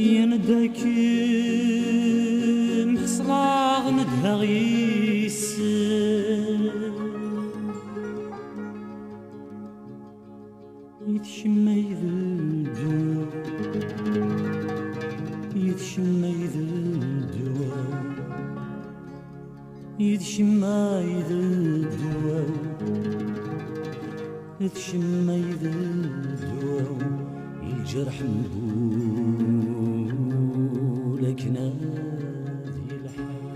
يندك محصلاغ ندها غيس يتشمى يذلدو يتشمى يذلدو يتشمى يذلدو يتشمى يذلدو الجرح نقولك نادي الحال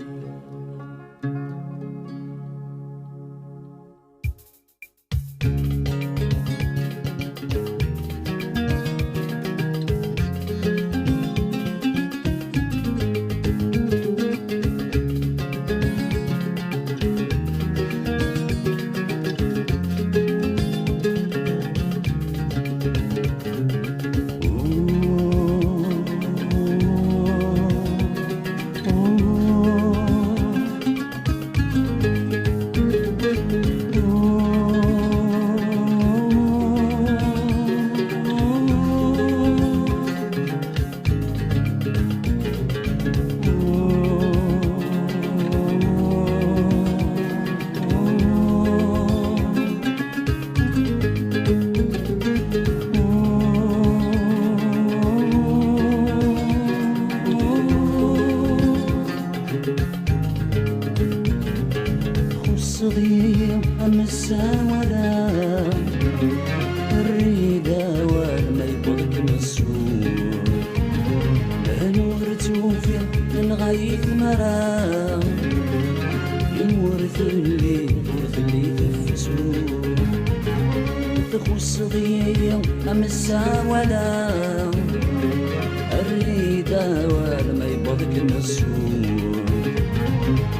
صغير أمسا ولا الريدة والما يبضك مسؤول لا نور توفي لنغاية مرام يمورث اللي تفسول تخو صغير أمسا ولا الريدة والما يبضك مسؤول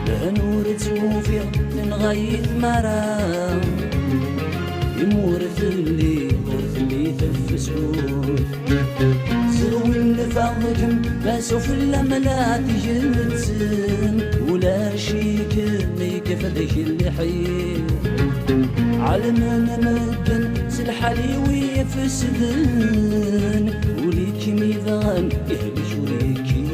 لا نور توفي غاية مرام يمورث اللي تفسون سوي الفضل باسوف اللملات جلتن ولا شيك ميك فدك اللحيم علمنا مدن سلحلي ويفسدن وليك ميضان يهلج وليكي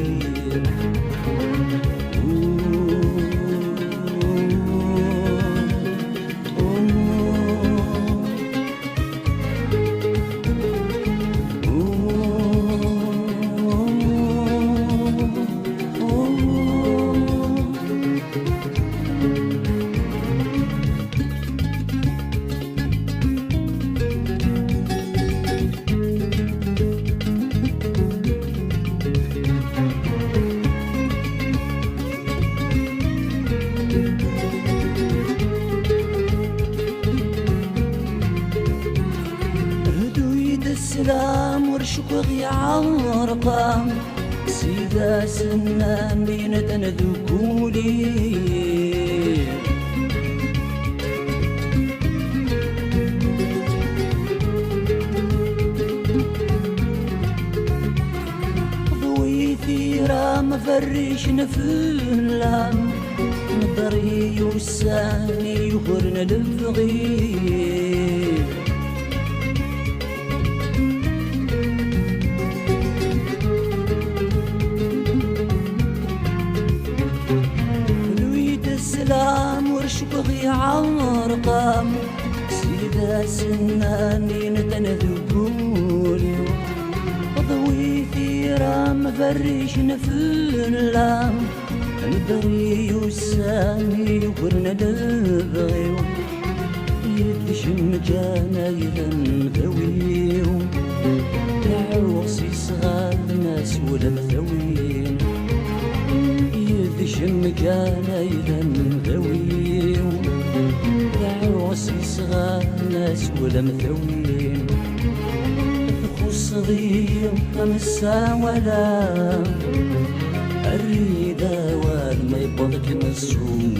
السلام ورشك وغي عرقام سيدا سنان بين ذكولي ضوي ثيرا مفرش نفلام نضري والساني يخرن للفغير ورشبغي عرقام سيدا سناني نتنذبولي ضوي ثيرا مفرش نفلام ندري والسامي ورنا نبغيو يدشم جانا يذن ذويو تعوصي صغار ناس ولا مثوين يدشم جانا يذن ذويو تعوصي صغار ناس ولا مثوين صغير أمسا ولا الريدة والما يبضك مسؤول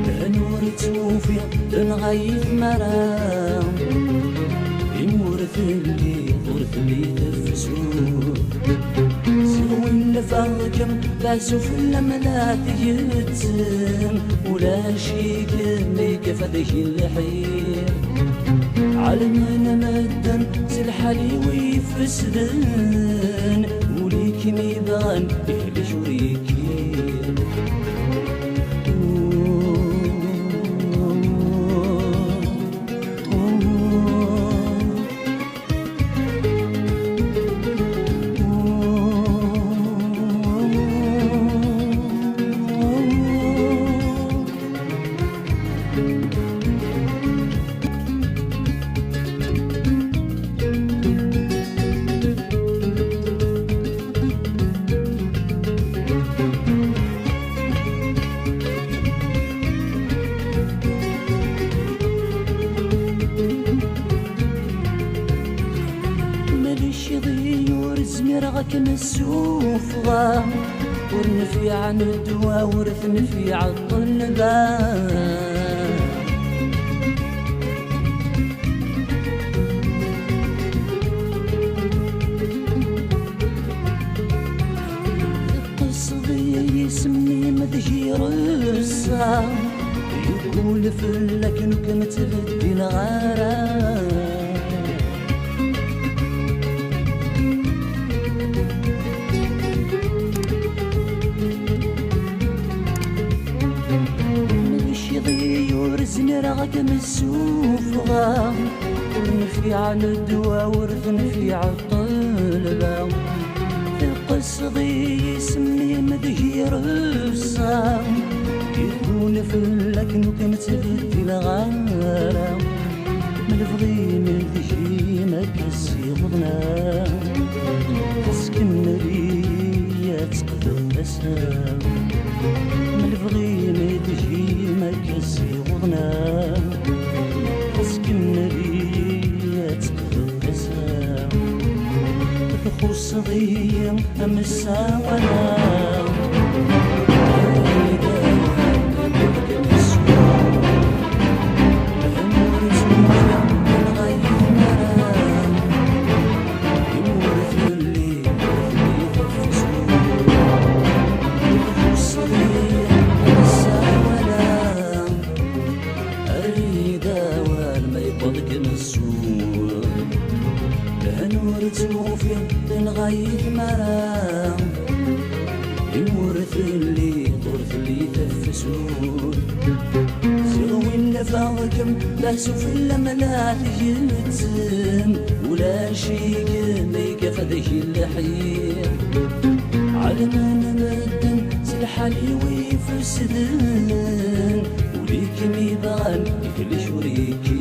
لا نور توفي لنغيث مرام يمورث اللي تفسول سوي اللفاقم باسو في اللملات يتسم ولا شي كمي كفدك اللحير علمنا مدن سلحالي ويفسدن وليك ميبان إهلي شريكي زميرغك مسوفغا ورنفي عن الدوا ورثنفي عالطلبة قصدي يسمي مدجير الصا يقول فلك نكمت بدي الغرام زميرغك مسوفغا ورنفي عن الدوا ورثنفي عالطلبة القصدي يسمي مدجير الصا يكون فلك نكمت بدي الغارة ملفغي من ذجي ما كسي غضنا تسكن ليا تقدر بسام ملفغي من ذجي ما كسي غضنا تسكن ليا تقدر بسام تخص ضيا أمسا ولا توفي لنغاية مرام يورث اللي طرث اللي تفسون زغوين نفاوكم لا سوف لا تجلتم ولا شيك ميك فدك اللحيم علمنا مدن سلحالي ويفسدن وليك ميبان يكل شوريكي